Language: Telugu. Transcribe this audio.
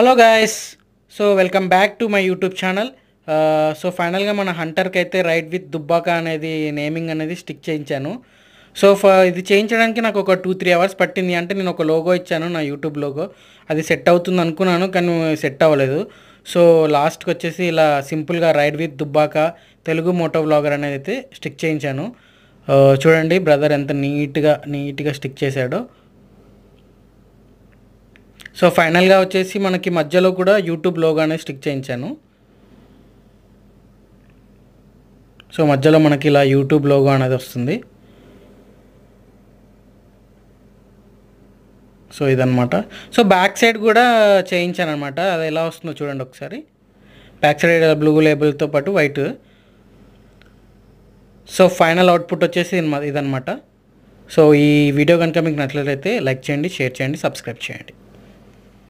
Hello guys. So welcome back to my YouTube channel. So ఫైనల్గా మన హంటర్కి అయితే రైడ్ విత్ దుబ్బాక అనేది నేమింగ్ అనేది స్టిక్ చేయించాను. సో ఇది చేయించడానికి నాకు ఒక 2-3 అవర్స్ పట్టింది. అంటే నేను ఒక లోగో ఇచ్చాను, నా యూట్యూబ్ లోగో. అది సెట్ అవుతుంది అనుకున్నాను, కానీ సెట్ అవ్వలేదు. సో లాస్ట్కి వచ్చేసి ఇలా సింపుల్గా ride with Dubbaka Telugu moto vlogger అనేది అయితే స్టిక్ చేయించాను. చూడండి బ్రదర్ ఎంత నీట్గా స్టిక్ చేశాడో. సో ఫైనల్గా వచ్చేసి మనకి మధ్యలో కూడా యూట్యూబ్ లోగో అనేది స్టిక్ చేయించాను. సో మధ్యలో మనకి ఇలా యూట్యూబ్ లోగో అనేది వస్తుంది. సో ఇదనమాట. సో బ్యాక్ సైడ్ కూడా చేయించాను అనమాట. అది ఎలా వస్తుందో చూడండి ఒకసారి. బ్యాక్ సైడ్ బ్లూ లేబుల్తో పాటు వైట్. సో ఫైనల్ అవుట్పుట్ వచ్చేసి ఇదనమాట. సో ఈ వీడియో కనుక మీకు నచ్చినట్లయితే లైక్ చేయండి, షేర్ చేయండి, సబ్స్క్రైబ్ చేయండి.